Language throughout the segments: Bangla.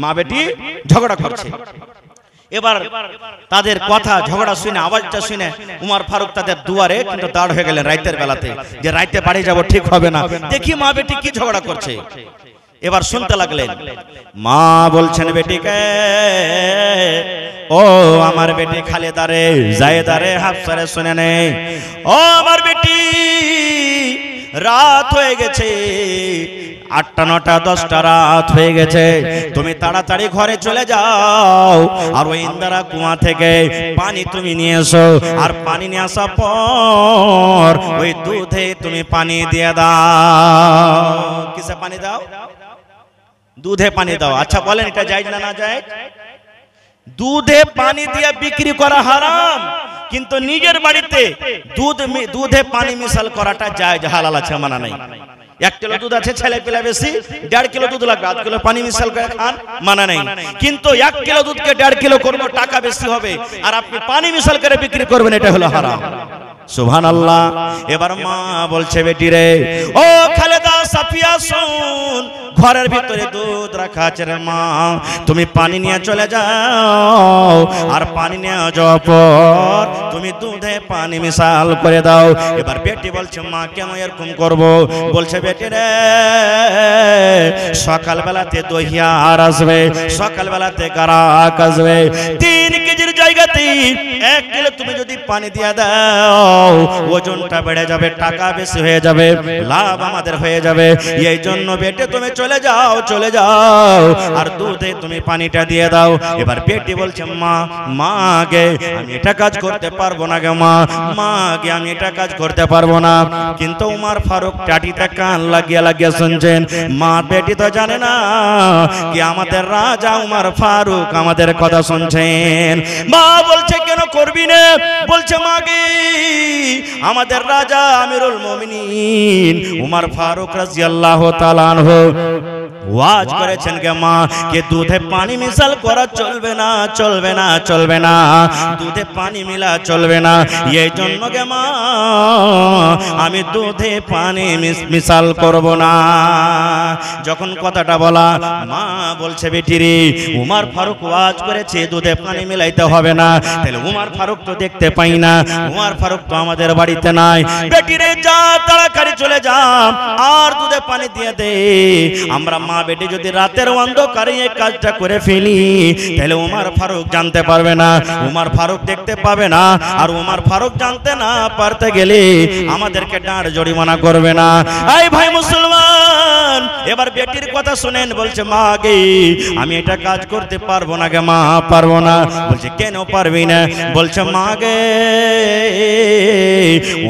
মা বেটি ঝগড়া করছে। এবার তাদের কথা ঝগড়া শুনে, আওয়াজটা শুনে উমর ফারুক তাদের দুয়ারে কিন্তু দাঁড় হয়ে গেলেন রাতের বেলাতে, যে রাতে বাড়ি যাব ঠিক হবে না, দেখি মা বেটি কি ঝগড়া করছে। এবার শুনতে লাগলেন, মা বলছেন বেটিকে, ও আমার বেটি খালেদা রে, জায়েদা রে, হাফসা রে, শুনে নে, ও আমার বেটি, রাত হয়ে গেছে, 8টা 9টা 10টা রাত হয়ে গেছে, তুমি তাড়াতাড়ি ঘরে চলে যাও আর ওই ইন্দারা কুয়া থেকে পানি তুমি নিয়ে এসো, আর পানি নিয়ে আসার পর ওই দুধে তুমি পানি দিয়ে দাও। কিসে পানি দাও? দুধে পানি দাও। আচ্ছা বলেন এটা জায়েজ না না জায়েজ? দুধে পানি দিয়ে বিক্রি করা হারাম, কিন্তু নিজের বাড়িতে দুধে পানি মিশাল করাটা জায়েজ, হালাল আছে, মানা নাই। 1 কিলো দুধ আছে, ছেলে পেলে বেশি, 1.5 কিলো দুধ লাগবে, 1/2 কিলো পানি মিশাল করে খান, মানা নাই। কিন্তু 1 কিলো দুধকে 1.5 কিলো করবো, টাকা বেশি হবে, আর আপনি পানি মিশাল করে বিক্রি করবেন, এটা হলো হারাম। সুবহানাল্লাহ। এবার মা বলছে, বেটি রে, ও খালেদা, সাফিয়া, শুন, ঘরের ভিতরে দুধ রাখা আছে রে মা, তুমি পানি নিয়ে চলে যাও, আর পানি নিয়ে যাওয়ার পর তুমি দুধে পানি মিশাল করে দাও। এবার বেটি বলছে, মা কেন এরকম করব? বলছে, বেটি রে, সকালবেলাতে দহিয়ার আসবে, সকালবেলাতে গারাক আসবে, 3 কেজির জায়গাতে 1 কিলো তুমি যদি পানি দিয়ে দাও, ওজনটা বেড়ে যাবে, টাকা বেশি হয়ে যাবে, লাভ আমাদের হয়ে যাবে। এই জন্য বেটে তুমি চলে যাও, চলে যাও, আর দুধে তুমি পানিটা দিয়ে দাও। এবার বেটি বলছে, মা গে, আমি এটা কাজ করতে পারবো না গে মা, মা গে, আমি এটা কাজ করতে পারবো না। কিন্তু উমর ফারুক টাটিতে কান লাগিয়ে শুনছেন। মা বেটি তো জানে না কি আমাদের রাজা উমর ফারুক আমাদের কথা শুনছেন। মা বলছে, কেন করবি না? বলছে, মা গে, আমাদের রাজা আমিরুল মুমিনিন উমর ফারুক রাদিয়াল্লাহু তাআলা আনহু ওয়াজ করেছেন গে মা, কে দুধে পানি মিশাল করা চলবে না, চলবে না, চলবে না, দুধে পানি মিলা চলবে না। এই জন্য গে মা, আমি দুধে পানি মিশাল করব না। যখন কথাটা বলা, মা বলছে, বেটি রে, উমর ফারুক ওয়াজ করেছে দুধে পানি মিলাইতে হবে না, তাহলে উমর ফারুক তো দেখতে পাই না, উমর ফারুক তো আমাদের বাড়িতে নাই। বেটি রে, যা, তাড়াতাড়ি চলে যা, আর দুধে পানি দিয়ে দে। আমরা মা বেটি যদি রাতের অন্ধকারে এই কাজটা করে ফেলি, তাহলে উমর ফারুক জানতে পারবে না, উমর ফারুক দেখতে পাবে না, আর উমর ফারুক জানতে না পারতে গেলে আমাদেরকে ডাঁড় জরিমানা করবে না। এই ভাই মুসলমান, এবার বেটির কথা শুনেন। বলছে, মা গে, আমি এটা কাজ করতে পারবো না গে মা, পারবো না। বলছে, কেন পারবি না? বলছে, মা গে,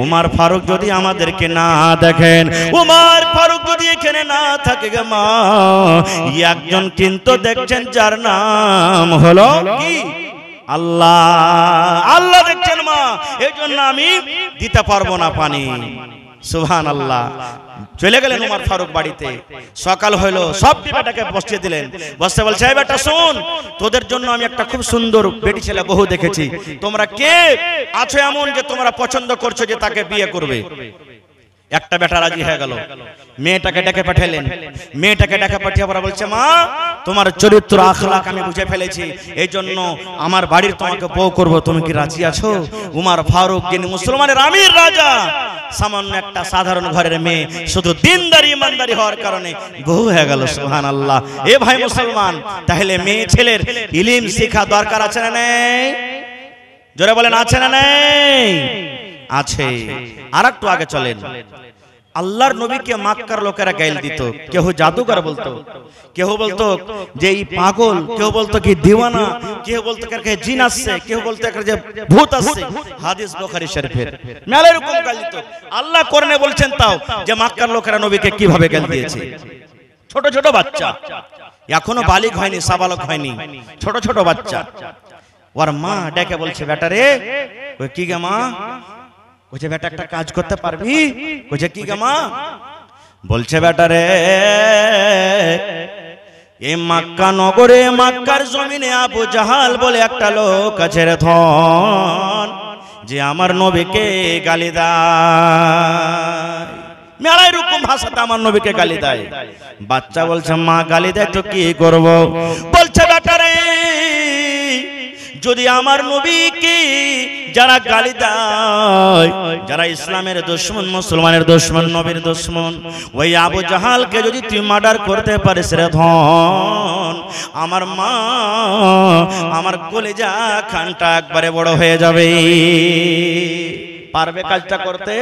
উমর ফারুক যদি আমাদেরকে না দেখেন, উমর ফারুক যদি এখানে না থাকে গে মা, একজন কিন্তু দেখছেন যার নাম হলো কি আল্লাহ, আল্লাহ দেখছেন মা, এই জন্য আমি দিতে পারবো না পানি। সুবহানাল্লাহ। চলে গেলেন উমর ফারুক বাড়িতে। সকাল হলো, সব বেটাকে বসিয়ে দিলেন। বসতে বলছে, এই বেটা শোন, তোদের জন্য আমি একটা খুব সুন্দর বেটি ছেলে বহু দেখেছি, তোমরা কে আছো এমন যে তোমরা পছন্দ করছো যে তাকে বিয়ে করবে? একটা বেটা রাজি হয়ে গেল, মেয়েটাকে ডেকে পাঠালেন। মেয়েটাকে ডেকে পাঠিয়ে পরে বলছে, মা, তোমার চরিত্র আখলাক আমি বুঝে ফেলেছি, এই জন্য আমার বাড়ির তোমাকে বউ করব, তুমি কি রাজি আছো? উমর ফারুক, যিনি মুসলমানের আমির রাজা, সামান্য একটা সাধারণ ঘরের মেয়ে, শুধু দিনদারি ইমানদারি হওয়ার কারণে বউ হয়ে গেল। সুবহানাল্লাহ। এ ভাই মুসলমান, তাহলে মেয়ে ছেলের ইলম শিক্ষা দরকার আছে না নেই? জোরে বলেন, আছে না নেই? আছে। আর একটু আগে চলেন। আল্লাহর নবীকে মক্কার লোকেরা গাইল দিত, কেউ জাদুকর বলতো, কেউ বলতো যে এই পাগল, কেউ বলতো কি দিওয়ানা, কেউ বলতো কে জিন আসছে, কেউ বলতো যে ভূত আসছে। হাদিস বুখারী শরীফের মেলা এরকম গাইল দিত। আল্লাহ কোরআনে বলছেন তাও যে মক্কার লোকেরা নবীকে কিভাবে গাইল দিয়েছে। ছোট ছোট বাচ্চা, এখনো বালিগ হয়নি, সাবালক হয়নি, ছোট ছোট বাচ্চা। ওর মা ডেকে বলছে, বেটা রে, ওই কি গে মা? বলছে, বেটা একটা কাজ করতে পারবি? বলছে, কি গে মা? বলছে, বেটা রে, এই মক্কা নগরে, মক্কার জমিনে আবু জাহাল বলে একটা লোক আছে রে ধন, যে আমার নবীকে গালি দেয়। মেলায় রকম ভাষাতে আমার নবীকে গালি দেয়। বাচ্চা বলছে, মা গালি দেয় তো কি করবো? বলছে, যদি আমার নবীকে যারা গালি দেয়, যারা ইসলামের দুশমন, মুসলমানের দুশমন, নবীর দুশমন, ওই আবু জাহালকে যদি তুই মার্ডার করতে পারিস রে ধন, আমার মা আমার কলিজা খানটা একবারে বড় হয়ে যাবে। পারবে কাজটা করতে?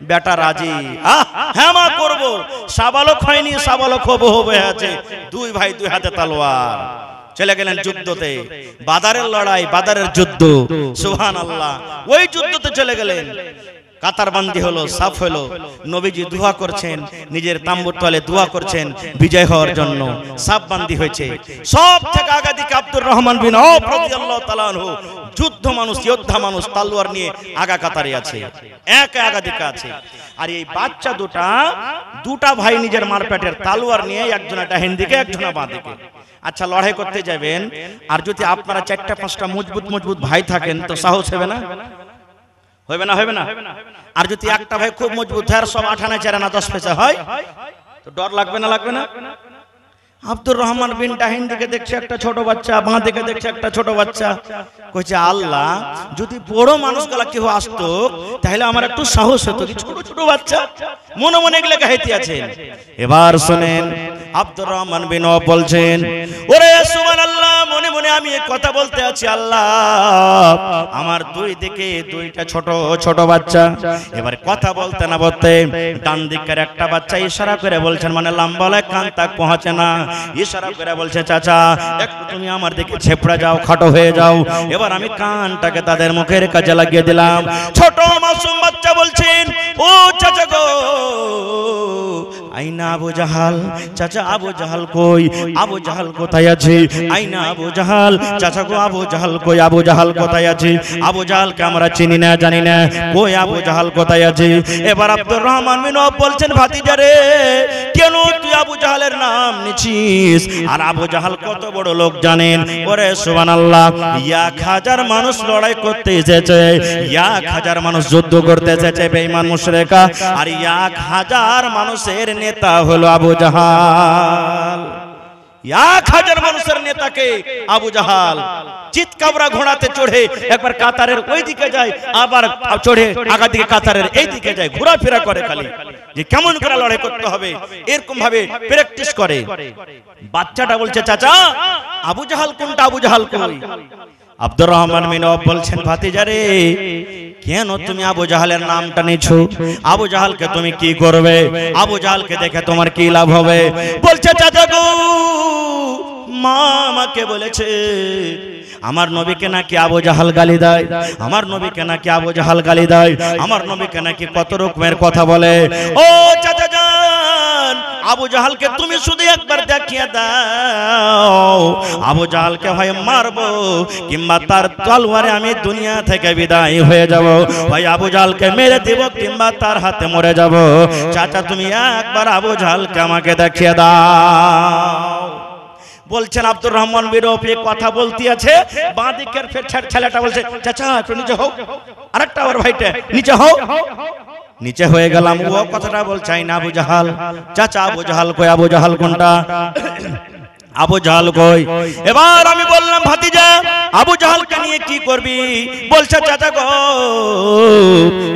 বেটা রাজি, হ্যাঁ মা করবো। সাবালক হয়নি, সাবালক হবে আছে। দুই ভাই দুই হাতে তলোয়ার, চলে গেলেন যুদ্ধতে। বাদারের লড়াই, বাদারের যুদ্ধ, সুবহানাল্লাহ। ওই যুদ্ধতে চলে গেলেন। কাতারবন্দি হলো, সাফ হলো। নবীজি দোয়া করছেন, নিজের তাম্বুর তলে দোয়া করছেন বিজয় হওয়ার জন্য। সাফ বান্দি হয়েছে। সব থেকে আগে দিকে আব্দুর রহমান বিন আওফ রাদিয়াল্লাহু তাআলা আনহু, যুদ্ধ মানুষ, যোদ্ধা মানুষ, তলোয়ার নিয়ে আগা কাতারে আছে, একা আগা দিকে আছে। আর এই বাচ্চা দুটা ভাই নিজের মারপেটের তলোয়ার নিয়ে, একজনা ডাহিন দিকে, একজনা বাঁ দিকে। আচ্ছা, লড়াই করতে যাবেন, আর যদি আপনারা 4-5টা মজবুত ভাই থাকেন তো সাহস হবে না? হবে না? হবে না? আর যদি একটা ভাই খুব মজবুত হয়, সব 8 আনা 4 আনা 10 পয়সা হয়, তো ডর লাগবে না? লাগবে না? আব্দুর রহমান বিন ডাহিন দিকে দেখছে একটা ছোট বাচ্চা, বাঁ দিকে দেখছে একটা ছোট বাচ্চা। কইছে আল্লাহ, যদি বড় মানুষগুলা কেউ আসতো তাহলে আমার একটু সাহস হতো। ছোট ছোট বাচ্চা মনে মনে এগুলো গাইতে আছেন। এবার শুনেন, আব্দুর রহমান বিন আওফ বলছেন, ওরে সুবহানাল্লাহ, মনে মনে আমি এই কথা বলতে আছি, আল্লাহ আমার দুই দিকে দুইটা ছোট ছোট বাচ্চা। এবার কথা বলতে না বলতে ডান দিকের একটা বাচ্চা ইশারা করে বলছেন, মানে লম্বালে কান তাক পৌঁছে না, ইশারা করে বলছে, চাচা একটু তুমি আমার দিকে ছেপড়া যাও, খাটো হয়ে যাও। এবার আমি কানটাকে তাদের মুখের কাছে লাগিয়ে দিলাম। ছোট মাসুম বাচ্চা বলছেন, ও চাচা গো, আইনা আবু জাহাল? চাচা আবু জাহাল কই? আবু জাহাল কোথায় আছে? আইনা আবু জাহাল? চাচা গো আবু জাহাল কই? আবু জাহাল কোথায় আছে? আবু জাহালকে আমরা চিনি না, জানি না, কই আবু জাহাল কোথায় আছে? এবার আব্দুর রহমান বিন আওফ বলছেন, ভাতিজা রে, কেন তুই আবু জাহালের নাম নিছিস? আর আবু জাহাল কত বড় লোক জানেন? ওরে সুবহানাল্লাহ, 1000 মানুষ লড়াই করতে এসেছে, 1000 মানুষ যুদ্ধ করতে এসেছে বেঈমান মুশরিকা, আর 1000 মানুষের নেতা হলো আবু জাহাল। 1000 মানুষের নেতাকে আবু জাহাল চিৎকাবরা ঘোড়াতে চড়ে একবার কাতারের ওই দিকে যায়, আবার চড়ে আগা দিকে কাতারের এই দিকে যায়, ঘোরাফেরা করে খালি, যে কেমন করে লড়াই করতে হবে এরকম ভাবে প্র্যাকটিস করে। বাচ্চাটা বলছে, চাচা আবু জাহাল কোনটা? আবু জাহাল কই? আব্দুর রহমান বিন আওফ বলছেন, ভাতিজা রে, কেন তুমি আবু জাহালের নামটা নিছো? আবু জাহালকে তুমি কি করবে? আবু জাহালকে দেখে তোমার কি লাভ হবে? বলছে, চাচা গো, মা আমাকে বলেছে আমার নবীকে নাকি আবু জাহাল গালি দেয়, আমার নবীকে নাকি আবু জাহাল গালি দেয়, আমার নবীকে নাকি কত রকমের কথা বলে। ও চাচা জান, আবু জাহালকে তুমি শুধু একবার দেখিয়ে দাও, আবু জাহালকে হয় মারবো কিংবা তার তলোয়ারে আমি দুনিয়া থেকে বিদায় হয়ে যাব, ভাই আবু জাহালকে মেরে দেব কিংবা তার হাতে মরে যাব। চাচা তুমি একবার আবু জাহালকে আমাকে দেখিয়ে দাও। বলছেন আব্দুর রহমান বিন আওফ কথা বলতে আছে, বাঁ দিকের ফের ছেলেটা বলছে, চাচা একটু নিচে হও। আরেকটা ওর ভাইটা, নিচে হও। নিচে হয়ে গেলাম, ও কথাটা বলছে, না আবু জাহাল। চাচা আবু জাহাল কই? আবু জাহাল কোনটা? আবু জাহাল কই? এবার আমি বললাম, ভাতিজা আবু জাহালকে নিয়ে কি করবি? বলছে, চাচা গো,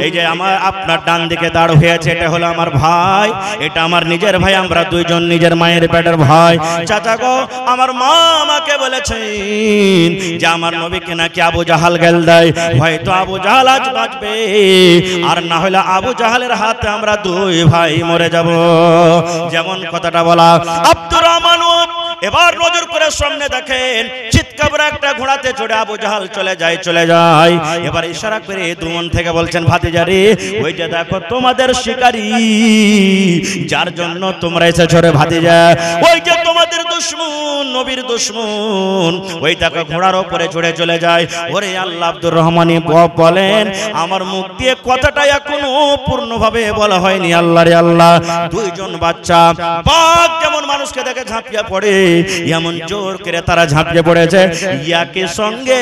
এই যে আমার আপনার ডান দিকে দাঁড় হয়েছে, এটা হলো আমার ভাই, এটা আমার নিজের ভাই, আমরা দুইজন নিজের মায়ের পেটের ভাই। চাচা গো, আমার মা আমাকে বলেছেন যে আমার নবীকে নাকি আবু জাহাল গাল দেয়, হয়তো আবু জাহাল আজ বাঁচবে, আর না হলে আবু জাহালের হাতে আমরা দুই ভাই মরে যাব। যেমন কথাটা বলা, আব্দুর রহমান এবার নজর করে সামনে দেখেন, চিৎকাবরা একটা ঘোড়াতে চড়ে আবু জাহাল চলে যায়। এবার ইশারা করে দুমন থেকে বলছেন, ভাতিজা রে, ওই যে দেখো তোমাদের শিকারী, যার জন্য তোমরা এসেছো রে ভাতিজা, ওই যে তোমাদের দুশমন, নবীর দুশমন, ওই দেখো ঘোড়ার উপরে চড়ে চলে যায়। ওরে আল্লাহ, আব্দুর রহমানি বলেন, আমার মুখ দিয়ে কথাটা এখনো পূর্ণভাবে বলা হয়নি। আল্লাহ রে আল্লাহ, দুইজন বাচ্চা বাঘ যেমন মানুষকে দেখে ঝাঁপিয়ে পড়ে, এমন জোর করে তারা ঝাঁপিয়ে পড়েছে, ইয়াকে সঙ্গে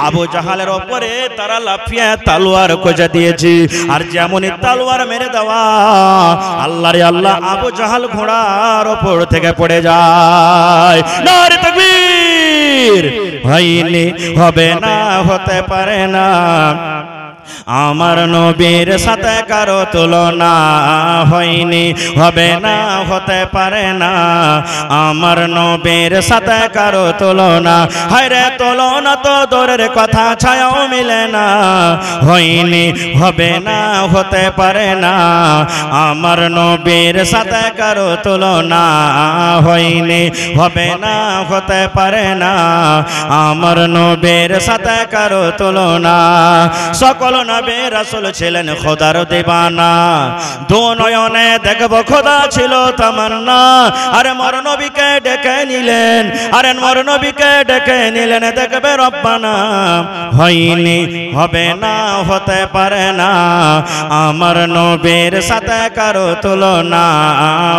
আবু জাহালের উপরে তারা লাফিয়ে তালোয়ার খোঁজা দিয়েছে। আর যেমনই তালোয়ার মেরে দেওয়া, আল্লাহ রে আল্লাহ, আবু জাহাল ঘোড়ার উপর থেকে পড়ে যায়। নারে তাকবীর! নবীর হয়নি, হবে না, হতে পারে না। আমার নবীর সাথে কারো তুলনা হয়নি, হবে না, হতে পারে না। আমার নবীর সাথে কারো তুলনা, হায়রে তুলনা তো দূরের কথা, ছায়াও মিলে না। হয়নি, হবে না, হতে পারে না। আমার নবীর সাথে কারো তুলনা হয়নি, হবে না, হতে পারে না। আমার নবীর সাথে কারো তুলনা। সকল নবী রাসূল ছিলেন খোদার দিবানা, দু নয়নে দেখব খোদা ছিল তামান্না। আরে মোর নবীকে ডেকে নিলেন, আরে মোর নবীকে ডেকে নিলেন, দেখবে রব্বানা। হয়নি, হবে না, হতে পারে না। আমার নবীর সাথে কারো তুলনা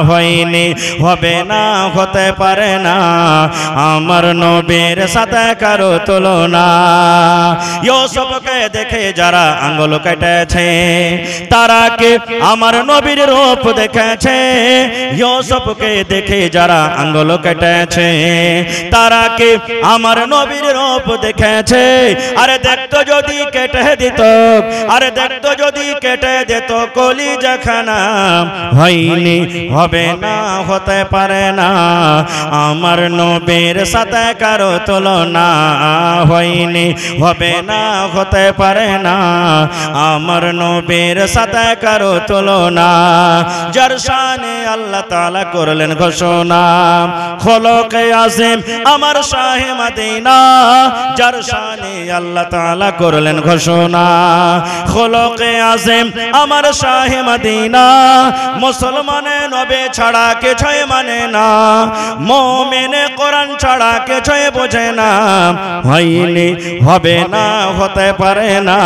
হয়নি, হবে না, হতে পারে না। আমার নবীর সাথে কারো তুলনা। ইউসুফকে দেখে যারা আঙ্গুল কেটেছে, তারা কে আমার নবীর রূপ দেখেছে। ইউসুফকে দেখে যারা আঙ্গুল কেটেছে, তারা কে আমার নবীর রূপ দেখেছে। আরে দেখতো যদি কেটে দিত, আরে দেখতো যদি কেটে দিত কলিজাখানা। হয়নি, হবে না, হতে পারে না। আমার নবীর সাথে কারো তুলনা হয়নি, হবে না, হতে পারে না। আমার নবীর সাথে কারো তুলনা। যার শানে আল্লাহ তাআলা করলেন ঘোষণা, খলকে আযম আমার শাহে মদিনা। যার শানে আল্লাহ তাআলা করলেন ঘোষণা, খলকে আযম আমার শাহে মদিনা। মুসলমানে নবী ছাড়া কিছুই মানে না, মুমিনে কোরআন ছাড়া কিছুই বোঝে না। হয়নি, হবে না, হতে পারে না।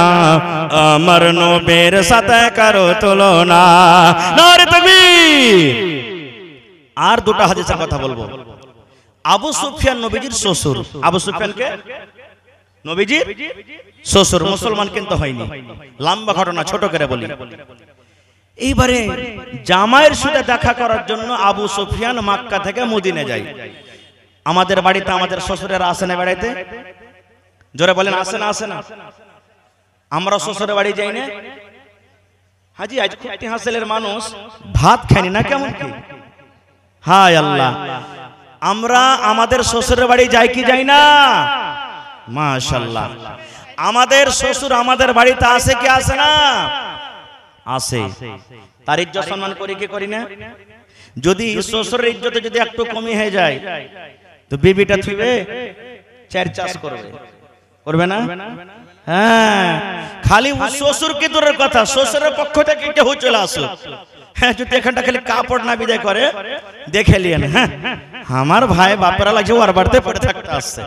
আমার নবীর সাথে কারো তুলনা। নারে তাকবীর। আর দুটো হাদিসের কথা বলবো। আবু সুফিয়ান নবীজির শ্বশুর। আবু সুফিয়ানকে নবীজির শ্বশুর, মুসলমান কিন্তু হয়নি। লম্বা ঘটনা, ছোট করে বলি। এইবারে জামাইয়ের সাথে দেখা করার জন্য আবু সুফিয়ান মক্কা থেকে মদিনা যায়। আমাদের বাড়িতে আমাদের শ্বশুরেরা আসে না বেড়াইতে? জোরে বলেন, আসে না? আসে না? আমরা শ্বশুরের বাড়ি যাই না? হাজি আজ খুঁটি হাসিলের মানুষ ভাত খাইনি না, কেমন কি? হায় আল্লাহ, আমরা আমাদের শ্বশুরের বাড়ি যাই কি যাই না? মাশাআল্লাহ, আমাদের শ্বশুর আমাদের বাড়িতে আসে কি আসে না? আসে। তার ইজ্জত সম্মান করি কি করি না? যদি শ্বশুরের ইজ্জতে যদি একটু কমই হয়ে যায়, তো বিবিটা থুইবে, চার চাষ করবে, করবে না? হ্যাঁ, খালি শ্বশুর কি দূরের কথা, শ্বশুরের পক্ষ থেকে কেউ চলে আসো, হ্যাঁ, যদি এখানটা খালি কাপড় না বিদায় করে দেখে লিয়েন, হ্যাঁ আমার ভাই বাপেরা লাগছে ওর বাড়িতে পড়ে থাকতে আসছে,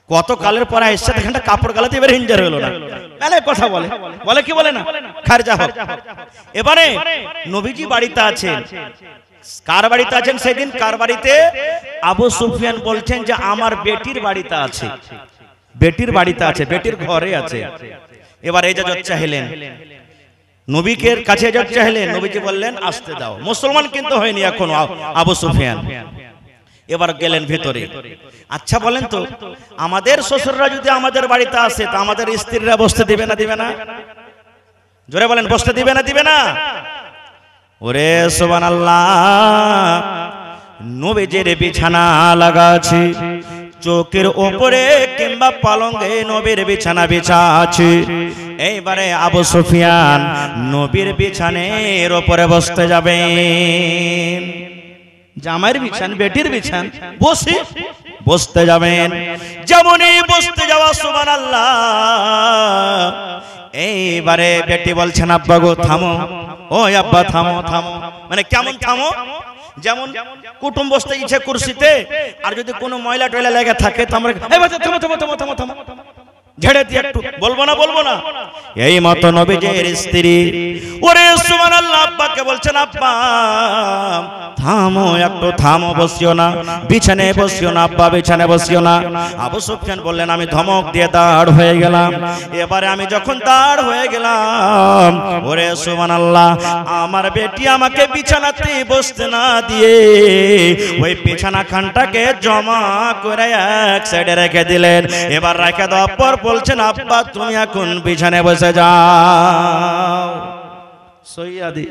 কত কালের পরে এসছে, এখানটা কাপড় গালাতে এবার হিঞ্জার হলো না, তাহলে কথা বলে বলে কি বলে না, খারজা হোক। এবারে নবীজি বাড়িতে আছেন, কার বাড়িতে আছেন সেদিন? কার বাড়িতে? আবু সুফিয়ান বলছেন যে আমার বেটির বাড়িতে আছে, বেটির বাড়িতে আছে, বেটির ঘরে আছে। এবার এজাজত চাইলেন, নবীকে কাছে এজাজত চাইলেন, নবীজি বললেন আসতে দাও। মুসলমান কিন্তু হয়নি এখনো আবু সুফিয়ান। এবার গেলেন ভিতরে। আচ্ছা বলেন তো, আমাদের শ্বশুররা যদি আমাদের বাড়িতে আসে তা আমাদের স্ত্রীরা বসতে দিবে না দিবে না? জোরে বলেন, বসতে দিবে না দিবে না? ওরে সুবহানাল্লাহ, নবীজির বিছানা লাগা আছে, চোখের উপরে কিংবা পালঙ্গে নবীর বিছানা বিছা আছে। এইবারে আবু সুফিয়ান নবীর বিছানের উপরে বসতে যাবেন, জামাইয়ের বিছান, বেটির বিছান, বসতে যাবেন। যেমনই বসতে যাওয়া, সুবহানাল্লাহ, এইবারে বেটি বলছেন আব্বা গো থামো, ও আব্বা থামো থামো। মানে কেমন থামো? যেমন কুটুম বসতে ইচ্ছে কুরসিতে, আর যদি কোনো ময়লা টয়লা লেগে থাকে তো আমরা থামো থামো থামো থামো থামো, ঝেড়ে দিয়ে একটু বলবো না এই মতো নবীজির স্ত্রী ওরে সুবহানাল্লাহ আব্বাকে বলছেন আব্বা থামো একটু থামো, বসিও না বিছানায়, বসিও না আব্বা বিছানায় বসিও না। আবু সুফিয়ান বললেন আমি ধমক দিয়ে দাঁড় হয়ে গেলাম। এবারে আমি যখন দাঁড় হয়ে গেলাম ওরে সুবহানাল্লাহ আমার বেটি আমাকে বিছানাতে বসতে না দিয়ে ওই বিছানা খানটাকে জমা করে এক সাইডে রেখে দিলেন। এবার রেখে দেওয়ার পর বলছেন আব্বা তুমি এখন বিছানায় বসে যাও। সৈয়াদি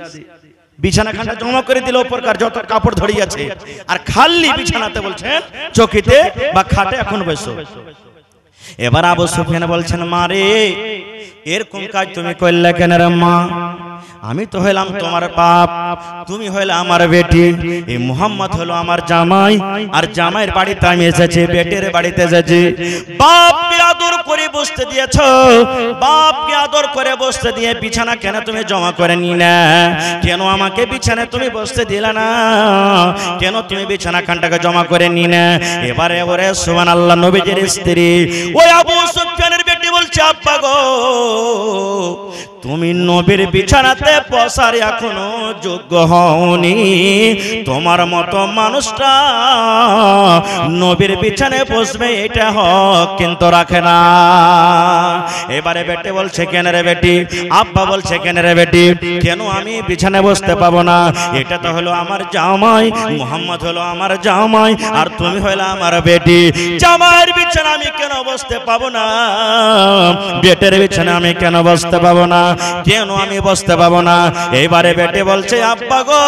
বিছানা খানটা জমা করে দিল, উপরকার যত কাপড় ধরিয়েছে, আর খালি বিছানাতে বলছেন চকিতে বা খাটে এখন বসো। এবার আবু সুফিয়ান বলছেন মা রে এরকম কাজ তুমি করলে কেন রে মা? আমি তো হইলাম তোমার বাপ, তুমি হইলে আমার বেটি, এই মুহাম্মদ হলো আমার জামাই, আর জামাইয়ের বাড়িতে আমি এসেছি, বেটির বাড়িতে এসেছি। বাপকে আদর করে বসতে দিয়েছ, বাপকে আদর করে বসতে দিয়ে বিছানা কেন তুমি জমা করে নিলে? কেন আমাকে বিছানায় তুমি বসতে দিলে না? কেন তুমি বিছানা খানটাকে জমা করে নিলে? এবারে ওরে সুবহানাল্লাহ নবীজির স্ত্রী ওই আবু সুফিয়ানের বেটি বলছে আব্বা গো তুমি নবীর বিছানাতে বসার এখনো যোগ্য হওনি, তোমার মতো মানুষটা নবীর বিছানায় বসবে এটা হক কিন্তু রাখে না। এবারে বেটি বলছে কেন রে বেটি? আব্বা বলছে কেন রে বেটি? কেন আমি বিছানায় বসতে পাবো না? এটা তো হলো আমার জামাই, মুহাম্মদ হলো আমার জামাই, আর তুমি হলো আমার বেটি। জামাইয়ের বিছানা আমি কেন বসতে পাবো না? বেটের বিছানা আমি কেন বসতে পাবো না? কেন আমি বসতে পাবো না? এইবারে বেটি বলছে আব্বা গো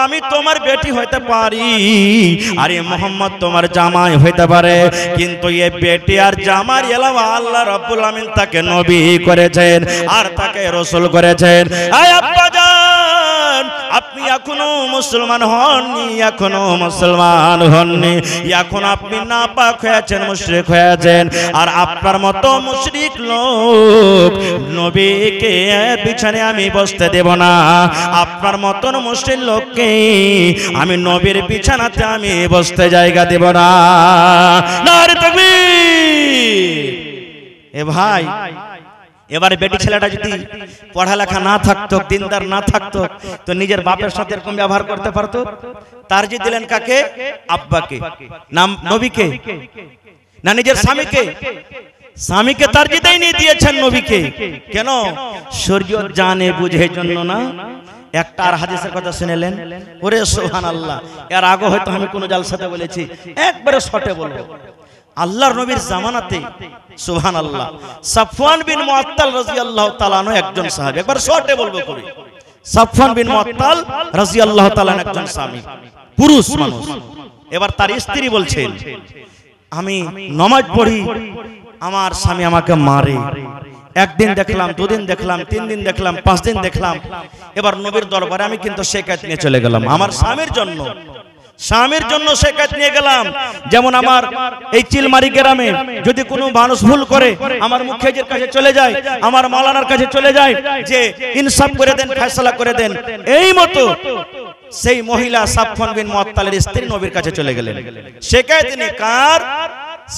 আমি তোমার বেটি হইতে পারি, আর এই মুহাম্মদ তোমার জামাই হইতে পারে, কিন্তু এই বেটি আর জামার এলাওয়া আল্লাহ রাব্বুল আমিন তাকে নবী করেছেন আর তাকে রাসূল করেছেন। আয় আব্বা জান আপনি এখনো মুসলমান হননি, এখনো মুসলমান হননি, এখন আপনি নাপাক হয়েছেন, মুশরিক হয়েছেন। আর আপনার মতো মুশরিক লোক নবীকে বিছানায় আমি বসতে দেব না, আপনার মতন মুশরিক লোককে আমি নবীর বিছানাতে আমি বসতে জায়গা দেব না। নারে তাকবীর! এ ভাই এবারে বেটি ছেলেটা যদি পড়ালেখা না থাকতো, দিনদার না থাকতো, তো নিজের বাপের সাথে এরকম ব্যবহার করতে পারতো? তারজি দিলেন কাকে? আব্বাকে। নাম নবীকে না নিজের স্বামীকে? স্বামীকে তারজি দেয়নি, দিয়েছেন নবীকে। কেন? শরীয়ত জানে বুঝে জন্য না। একটা আর হাদিসের কথা শুনেলেন? ওরে সুবহানাল্লাহ, এর আগে হয়তো আমি কোন জালসাতে বলেছি, একবারে শর্টে বলবো। আল্লাহর নবীর জামানাতে সুবহানাল্লাহ সাফওয়ান বিন মুআত্তাল রাদিয়াল্লাহু তাআলা আনহু একজন সাহাবী, একবার শর্টে বলবো করি। সাফওয়ান বিন মুআত্তাল রাদিয়াল্লাহু তাআলা একজন স্বামী, পুরুষ মানুষ। এবার তার স্ত্রী বলছেন আমি নামাজ পড়ি, আমার স্বামী আমাকে মারে। একদিন দেখলাম, দুদিন দেখলাম, 3 দিন দেখলাম, 5 দিন দেখলাম। এবার নবীর দরবারে আমি কিন্তু শিকায়ত নিয়ে চলে গেলাম আমার স্বামীর জন্য, স্বামীর জন্য শিকায়ত নিয়ে গেলাম। যেমন আমার এই চিলমারি গ্রামে যদি কোনো মানুষ ভুল করে আমার মুখিয়াজির কাছে চলে যায়, আমার মাওলানার কাছে চলে যায় যে ইনসাফ করে দেন, ফয়সালা করে দেন। এই মতো সেই মহিলা সাফওয়ান বিন মুআত্তালের স্ত্রী নবীর কাছে চলে গেলেন শিকায়ত নিয়ে। কার?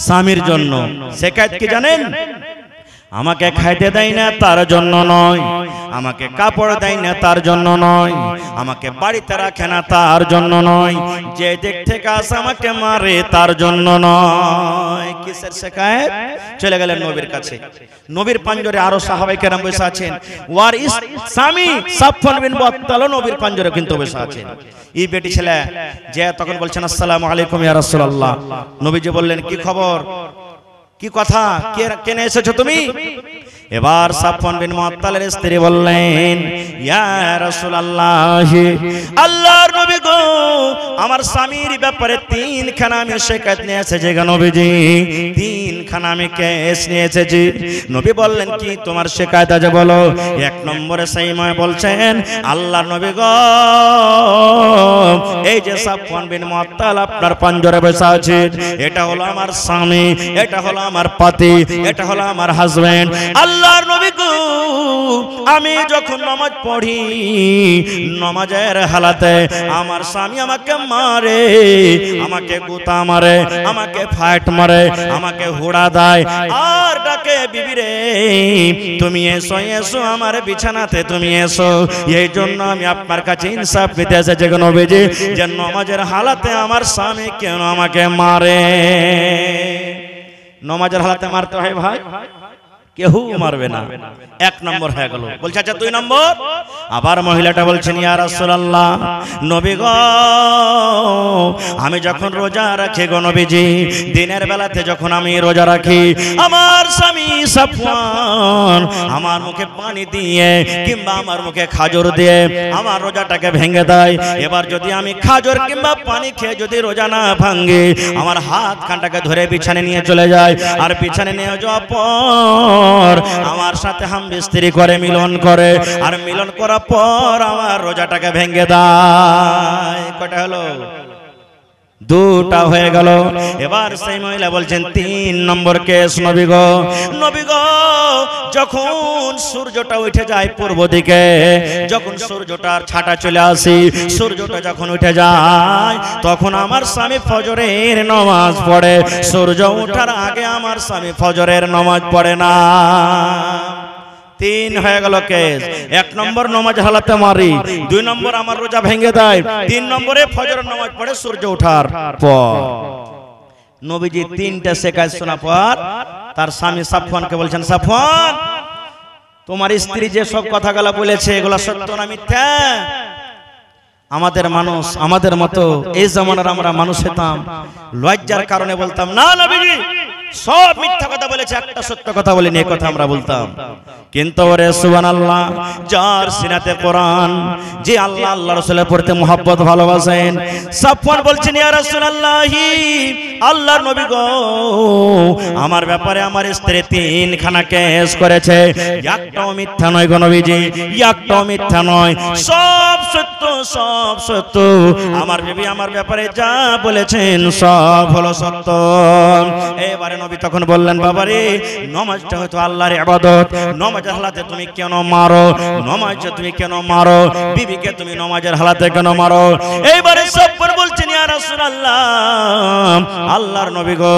স্বামীর জন্য। শিকায়ত কি জানেন? আমাকে খাইতে দেয় না তার জন্য নয়, আমাকে কাপড় দেয় না তার জন্য নয়, আমাকে বাড়িতে রাখে না তার জন্য নয়, যে দিক থেকে আসে আমাকে মারে তার জন্য নয়। কিসের শিকায়ত? চলে গেলেন নবীর কাছে। নবীর পাঞ্জরে আরো সাহাবায়ে কেরাম বসে আছেন, ওয়ার স্বামী সাফওয়ান বিন মুআত্তাল নবীর পাঞ্জরে কিন্তু বসে আছেন। এই বেটি ছেলে যে তখন বলছেন আসসালামু আলাইকুম ইয়া রাসূলুল্লাহ। নবীজি বললেন কি খবর, কি কথা, কেন এসেছো তুমি? এবার সাফওয়ান বিন মুআত্তালের স্ত্রী বললেন ইয়া রাসূলুল্লাহ, আল্লাহর নবী গো আমার স্বামীর ব্যাপারে 3 খানা আমি শিকায়ত নিয়ে এসেছি গো নবীজি, 3 খানা আমি কেস নিয়ে এসেছি। নবী বললেন কি তোমার শিকায়ত আছে বলো। 1 নম্বরে সাইমা বলছেন আল্লাহর নবী গো এই যে সাফওয়ান বিন মুআত্তাল আপনার পাঞ্জরে বসে আছে, এটা হলো আমার স্বামী, এটা হলো আমার পতি, এটা হলো আমার হাজবেন্ড। আল্লাহর নবী গো আমি যখন নামাজ পড়ি, নামাজের হালাতে আমার স্বামী আমাকে মারে, আমাকে গুতা মারে, আমাকে ফাইট মারে, আমাকে হুড়া ঘোরা দেয় আর ডাকে, বিবি রে তুমি এসো এসো আমার বিছানাতে তুমি এসো। এই জন্য আমি আপনার কাছে ইনসাফ পেতে এসেছি গো নবীজি, যে নামাজের হালাতে আমার স্বামী কেন আমাকে মারে। নামাজের হালাতে মারতে হয় ভাই, কেউ মারবে না। এক নম্বর হয়ে গেল। বলছে আচ্ছা 2 নম্বর। আবার মহিলাটা বলছেন ইয়া রাসূলুল্লাহ, নবী গো আমি যখন রোজা রাখি গো নবীজি, দিনের বেলাতে যখন আমি রোজা রাখি, আমার স্বামী সাফওয়ান আমার মুখে পানি দিয়ে কিংবা আমার মুখে খাজর দিয়ে আমার রোজাটাকে ভেঙে দেয়। এবার যদি আমি খাজর কিংবা পানি খেয়ে যদি রোজা না ভাঙি, আমার হাত কানটাকে ধরে বিছানে নিয়ে চলে যায়, আর বিছানে নিয়ে যাওয়ার পর আমার সাথে হামবিস্তিরি করে, মিলন করে, আর মিলন করার পর আমার রোজাটাকে ভেঙে দেয়। কয়টা হলো? 2টা হয়ে গেল। এবার সেই মহিলা বলছেন 3 নম্বর কেস। নবী গো, নবী গো যখন সূর্যটা উঠে যায় পূর্ব দিকে, যখন সূর্যটার ছাটা চলে আসে, সূর্যটা যখন উঠে যায় তখন আমার স্বামী ফজরের নামাজ পড়ে। সূর্য ওঠার আগে আমার স্বামী ফজরের নামাজ পড়ে না। 3 হয়ে গেল কেস। 1 নম্বর নামাজ হালাতে মারি, 2 নম্বর আমার রোজা ভেঙে দেয়, 3 নম্বরে ফজরের নামাজ পড়ে সূর্য ওঠার পর। নবীজি 3টা শিকায়ত শোনার পর তার স্বামী সাফওয়ানকে বলছেন, সাফওয়ান তোমার স্ত্রী যে সব কথাগুলো বলেছে এগুলো সত্য না মিথ্যা? আমাদের মানুষ, আমাদের মতো এই জামানার আমরা মানুষ হতাম, লজ্জার কারণে বলতাম না নবীজি সব মিথ্যা কথা বলেছে, একটা সত্য কথা বলেনি, এই কথা আমরা বলতাম। কিন্তু ওরে সুবহানাল্লাহ, যার সিনাতে কোরআন, যে আল্লাহ আল্লাহ রাসূলের পড়তে মুহাব্বত ভালোবাসেন, সাফওয়ান বলছেন ইয়া রাসূলুল্লাহি, আল্লাহর নবী গো আমার ব্যাপারে আমার স্ত্রী 3খানা কেস করেছে, একটাও মিথ্যা নয় গো নবীজি, একটাও মিথ্যা নয়, সব সত্য, সব সত্য। আমার বিবি আমার ব্যাপারে যা বলেছেন সব হলো সত্য। এবারে নবী তখন বললেন, বাবারে নামাজটা হয়তো আল্লাহর ইবাদত, নামাজের হালাতে তুমি কেন মারো? নামাজে তুমি কেন মারো? বিবিকে তুমি নামাজের হালাতে কেন মারো? এইবারে সাফওয়ান বলছেন ইয়া রাসূলুল্লাহ, আল্লাহর নবী গো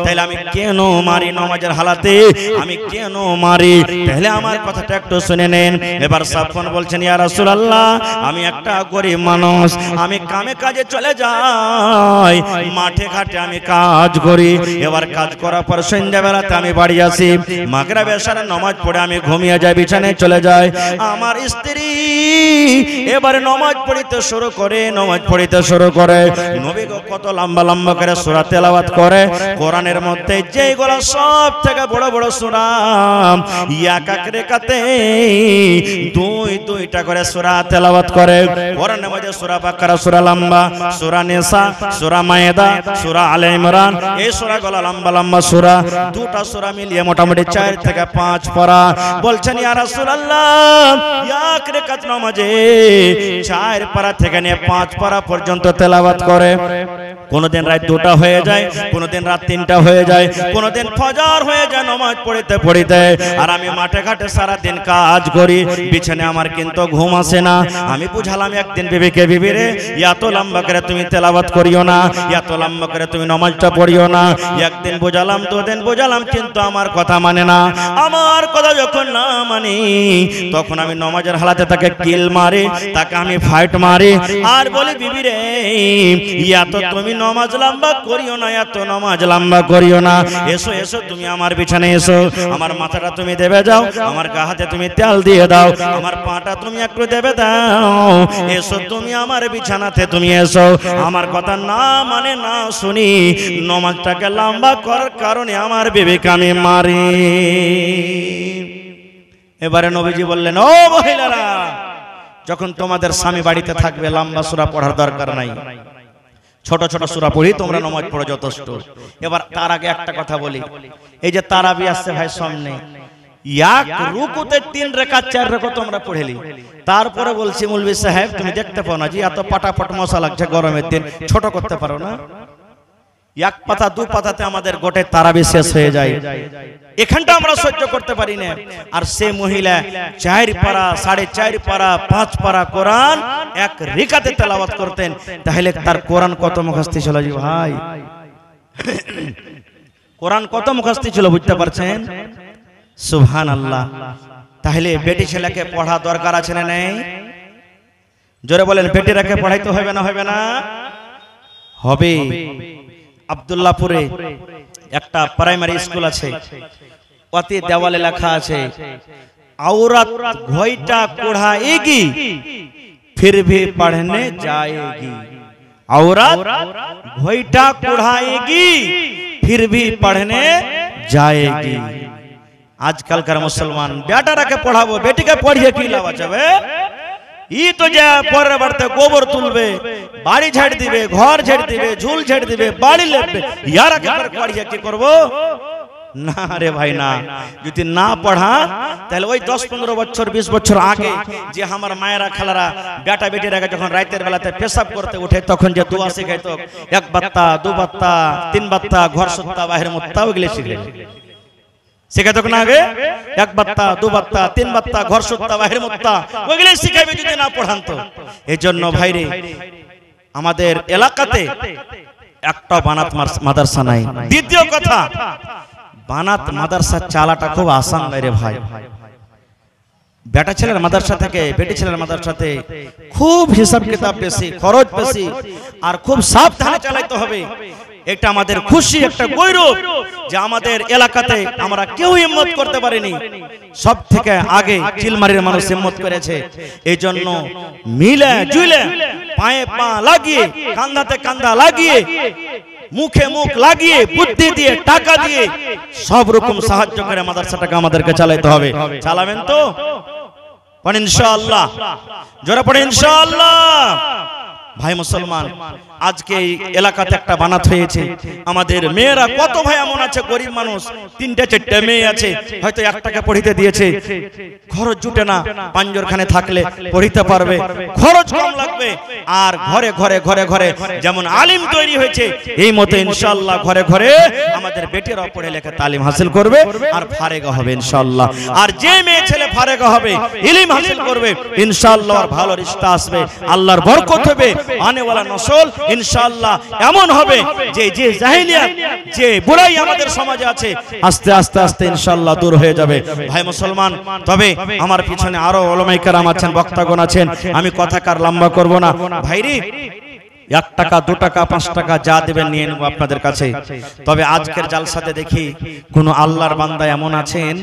তাহলে আমি কেন মারি নামাজের হালাতে? আমি কেন মারি? তাহলে আমার কথাটা একটু শুনে নেন। এবার সাফওয়ান বলছেন ইয়া রাসূলুল্লাহ, আমি একটা গরীব মানুষ, আমি কামে কাজে চলে যাই, মাঠে ঘাটে আমি কাজ করি, এবার কাজ করার পর সন্ধ্যাবেলাতে আমি বাড়ি আসি, মাগরিব এশার নামাজ পড়ে আমি ঘুমিয়ে যাই, বিছানায় চলে যাই। আমার স্ত্রী এবারে নামাজ পড়িতে শুরু করে, নামাজ পড়িতে শুরু করে, নবী গো কত লম্বা লম্বা করে সূরা তেলাওয়াত করে। কোরআনের মধ্যে যেগুলো সব থেকে বড় বড় সূরা, এক এক রেখাতে 2-2টা করে সূরা তেলাওয়াত করে। কোরআনের মধ্যে সূরা বাকারা সূরা লম্বা, সূরা নিসা, সূরা মায়েদা, সূরা আলে ইমরান, এই সূরাগুলো লম্বা লম্বা সূরা। 2টা সূরা মিলিয়ে মোটামুটি 4 থেকে 5 পারা। বলছেন ইয়া রাসূলুল্লাহ, এক রাকাত নামাজে 4 পারা থেকে নিয়ে 5 পারা পর্যন্ত তেলাওয়াত করে। কোনদিন রাত 2টা হয়ে যায়, কোনদিন রাত 3টা হয়ে যায়, কোনদিন ফজর হয়ে যায় নামাজ পড়িতে পড়িতে। আর আমি মাঠে ঘাটে সারা দিন কাজ করি, বিছানে আমার কিন্তু ঘুম আসে না। আমি বুঝালাম একদিন বিবিকে, বিবি রে এত লম্বা করে তুমি তেলাওয়াত করিও না, এত লম্বা করে তুমি নামাজটা পড়িও না। একদিন বুঝালাম, 2 দিন বুঝালাম, কিন্তু আমার কথা মানে না। আমার কথা যখন না মানি তখন আমি নামাজের হালাতে তাকে কিল মারি, তাকে আমি ফাইট মারি, আর বলি বিবি রে এত তুমি নামাজ লম্বা করিও না, এত নামাজ লম্বা করিও না। এসো এসো তুমি আমার বিছানে এসো, আমার মাথাটা তুমি দেবে যাও, আমার গা হাতে তুমি তেল দিয়ে দাও, আমার পাটা তুমি একটু দেবে দাও, এসো তুমি আমার বিছানাতে তুমি এসো। আমার কথা না মানে না শুনি নামাজটাকে লম্বা করার কারণে আমার বিবিকে আমি মারি। এবারে নবীজি বললেন, ও মহিলারা, যখন তোমাদের স্বামী বাড়িতে থাকবে লম্বা সূরা পড়ার দরকার নাই, ছোট ছোট সূরা পড়ি তোমরা নামাজ পড়ো যথেষ্ট। এবার তার আগে একটা কথা বলি, এই যে তারাবি আসছে ভাই সামনে, এক রুকুতে 3 রাকাত 4 রাকাত আমরা পড়েলি, তারপরে বলছি মৌলভী সাহেব তুমি দেখতে পাও না যে এত পাটাপাট মশা লাগছে গরমের দিন, ছোট করতে পারো না? 1 পাতা 2 পাতাতে আমাদের গোটে তারাবি শেষ হয়ে যায়, এখানটা আমরা সহ্য করতে পারি না। আর সে মহিলা 4 পারা 4.5 পারা 5 পারা কোরআন এক রেখাতে তেলাওয়াত করতেন, তাহলে তার কোরআন কত মুখস্থ ছিল জি ভাই? কোরআন কত মুখস্থ ছিল বুঝতে পারছেন? সুবহানাল্লাহ। তাহলে বেটি ছেলেকে পড়া দরকার আছে না নেই? জোরে বলেন, বেটিরাকে পড়াইতে হবে না হবে না? হবে। আব্দুল্লাহপুরে একটা প্রাইমারি স্কুল আছে, ওতে দেওয়ালে লেখা আছে औरत घोइटा कुढ़ाएगी फिर भी पढ़ने जाएगी। औरत घोइटा कुढ़ाएगी फिर भी पढ़ने जाएगी। आजकल कर मुसलमान बेटा रखे पढ़ाबो, बेटी के पढ़िए की लाभ जाबे? ई तो जा परे बढ़ते गोबर तुलबे, बाड़ी झाड़ दिबे, घर झाड़ दिबे, झूल झाड़ दिबे, बाड़ी लेबे, यार के पर पढ़िए की करबो ना रे भाई ना। যদি না পড়া তাহলে ওই 10-15 বছর 20 বছর আগে যে আমার মায়েরা খালারা বেটা বেটির আগে যখন রাতের বেলাতে পেশাব করতে ওঠে তখন যে দোয়া শিখাইতো, এক বাত্তা, দু বাত্তা, তিন বাত্তা, ঘর সুত্তা, বাহির মুত্তা, ওগুলো শিখাইতো না আগে? এক বাত্তা, দু বাত্তা, তিন বাত্তা, ঘর সুত্তা, বাহির মুত্তা, ওগুলো শিখাইবে যদি না পড়ান তো। এজন্য ভাইরে আমাদের এলাকাতে একটা বানাত মাদ্রাসা নাই। দ্বিতীয় কথা, বানাত মাদ্রাসা চালাটা খুব আসান নয় রে ভাই। বেটা ছেলের মাদ্রাসা থেকে বেটি ছেলের মাদ্রাসাতে খুব হিসাব কিতাব বেশি, খরচ বেশি, আর খুব সাবধানে চালাইতে হবে। এটা আমাদের খুশি, একটা গৌরব যে আমাদের এলাকাতে আমরা কেউ হিম্মত করতে পারিনি, সব থেকে আগে চিলমারির মানুষ হিম্মত করেছে। এই জন্য মিলে জুলে, পায়ে পা লাগিয়ে, কান্দাতে কান্দা লাগিয়ে, মুখে মুখ লাগিয়ে, বুদ্ধি দিয়ে, টাকা দিয়ে, সব রকম সাহায্য করে মাদ্রাসাটাকে আমাদেরকে চালাইতে হবে। চালাবেন তো? পড়েন ইনশাআল্লাহ, জোরে পড়েন ইনশাআল্লাহ। ভাই মুসলমান, আজকে এই এলাকাতে একটা বানাত হয়েছে। আমাদের মেয়েরা কত ভাই এমন আছে, গরিব মানুষ, 3-4 মেয়ে আছে, হয়তো একটাকে পড়িতে দিয়েছে, খরচ জুটে না, পাঞ্জরখানে থাকলে পড়িতে পারবে, খরচ কম লাগবে। আর ঘরে ঘরে ঘরে ঘরে যেমন আলিম তৈরি হয়েছে, এই মতো ইনশাআল্লাহ ঘরে ঘরে আমাদের বেটিরাও পড়ে লেখা তালিম হাসিল করবে আর ফারেগা হবে ইনশাআল্লাহ। আর যে মেয়ে ছেলে ফারেগা হবে, ইলম হাসিল করবে, ইনশাআল্লাহ আর ভালো রিশতা আসবে, আল্লাহর বরকত হবে, আনে ওয়ালা নসল ইনশাআল্লাহ এমন হবে যে যে জাহেলিয়াত, যে বুরাই আমাদের সমাজে আছে, আস্তে আস্তে আস্তে ইনশাআল্লাহ দূর হয়ে যাবে। ভাই মুসলমান, তবে আমার পিছনে আরো উলামায়ে কেরাম আছেন, বক্তাগণ আছেন, আমি কথা কার লম্বা করব না। ভাইরি 1 টাকা 2 টাকা 5 টাকা যা দেবেন নিয়ে নেব আপনাদের কাছে। তবে আজকের জালসাতে দেখি কোন আল্লাহর বান্দা এমন আছেন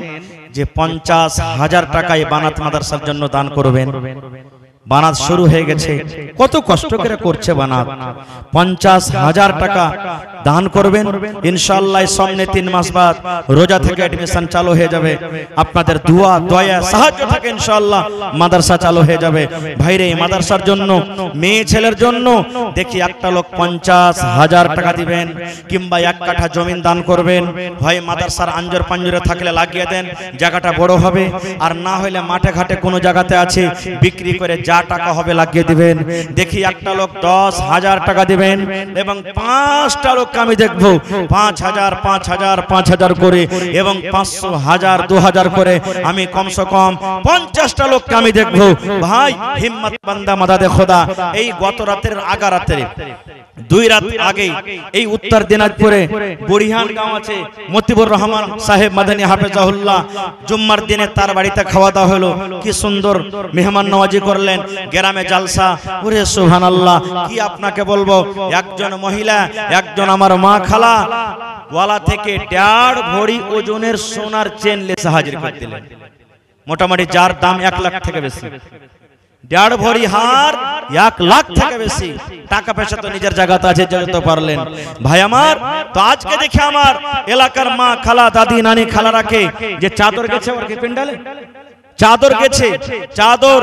যে 50,000 টাকায় বানাত মাদ্রাসার জন্য দান করবেন। বানাত শুরু হয়ে গেছে, কত কষ্ট করে করছে বানাত। 50,000 টাকা দান করবেন ইনশাআল্লাহ। সামনে 3 মাস বাদ রোজা থেকে এডমিশন চালু হয়ে যাবে, আপনাদের দোয়া দয়া সাহায্য থাকে ইনশাআল্লাহ মাদ্রাসা চালু হয়ে যাবে। ভাইরে, এই মাদ্রাসার জন্য, মেয়ে ছেলের জন্য দেখি একটা লোক 50,000 টাকা দিবেন, কিংবা 1 কাঠা জমিন দান করবেন। হয় মাদ্রাসার আঞ্জর পাঞ্জরে থাকলে লাগিয়ে দেন, জায়গাটা বড় হবে, আর না হলে মাঠে ঘাটে কোনো জায়গাতে আছে বিক্রি করে যা টাকা হবে লাগিয়ে দিবেন। দেখি একটা লোক 10,000 টাকা দিবেন, এবং 5টা লোক আমি দেখবো 5,000 5,000 5,000 করে, এবং 500 1000 2000 করে। আমি কমসে কম 50টা লোককে আমি দেখবো। ভাই, হিম্মত বান্দা মাদাদে খোদা, এই গত রাতের আগা রাতে 2 রাত আগে এই উত্তর দিনাজপুরে বরিহান গাঁও আছে, মতিবুর রহমান সাহেব মাদানী হাফেজাহুল্লাহ, জুম্মার দিনে তার বাড়িতে খাওয়া দাওয়া হলো। কি সুন্দর মেহমান নওয়াজি করলেন, গ্রামে জালসা। ওরে সুবহানাল্লাহ, কি আপনাকে বলবো, একজন মহিলা, একজন আমার মা খালা গলা থেকে 1.5 ভরি ওজনের সোনার চেন লেসে হাজির করে দিলেন, মোটামুটি যার দাম 1 লাখ থেকে বেশি। 1.5 ভরি হার 1 লাখ থেকে বেশি। টাকা পয়সা তো নিজের জায়গাতে আছে, যেতে পারলেন। ভাই আমার, তো আজকে দেখে আমার এলাকার মা খালা, দাদি নানি খালারাকে যে চাদর গেছে ওর কি পেন্ডালে চাদর গেছে, চাদর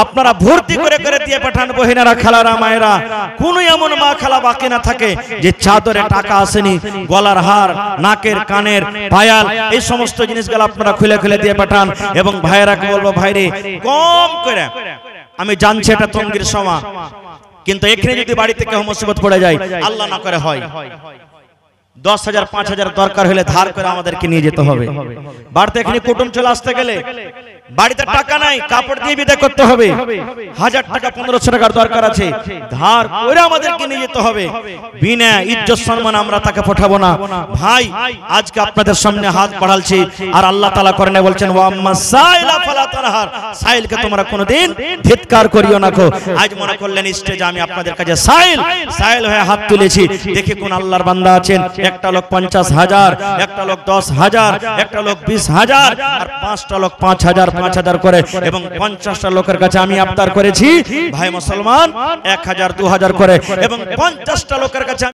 আপনারা ভর্তি করে করে দিয়ে পাঠান বহিনারা, খালারা, মায়েরা। কোন এমন মা খালা বাকি না থাকে যে চাদরে টাকা আসেনি। গলার হার, নাকের কানের পায়াল, এই সমস্ত জিনিসগুলো আপনারা খুলে খুলে দিয়ে পাঠান। এবং ভাইয়েরাকে বলবো, ভাইরে কম করে, আমি জানছি এটা তঙ্গির সময়, কিন্তু এখানে যদি বাড়ি থেকে মুসিবত পড়ে যায়, আল্লাহ না করে হয়, 10,000 5,000 দরকার হলে ধার করে আমাদেরকে নিয়ে যেতে হবে। বাড়িতে এখানে কুটুম চলে আসতে গেলে বাড়িতে টাকা নাই, কাপড় দিয়ে বিদায় করতে হবে, 1000 টাকা 1500 টাকার দরকার আছে, ধার করে আমাদেরকে নিয়ে যেতে হবে। বিনা ইজ্জত সম্মান আমরা তাকে পাঠাবো না। ভাই আজকে আপনাদের সামনে হাত বাড়ালছি, আর আল্লাহ তাআলা কোরআনে বলছেন ওয়াম্মা সাইলা ফালা তানহার, সাইলকে তোমরা কোনোদিন ধিক্কার করিও না। আজ মনে করলেন স্টেজে আমি আপনাদের কাছে সাইল হয়ে হাত তুলেছি, দেখি কোন আল্লাহর বান্দা আছেন। একটা লোক 50,000, একটা লোক 10,000, একটা লোক 20,000, আর 5টা লোক 5,000 করে, এবং 50টা লোকের কাছে আমি আবদার করেছি ভাই মুসলমান 1,000 2,000 করে, এবং 50টা লোকের কাছে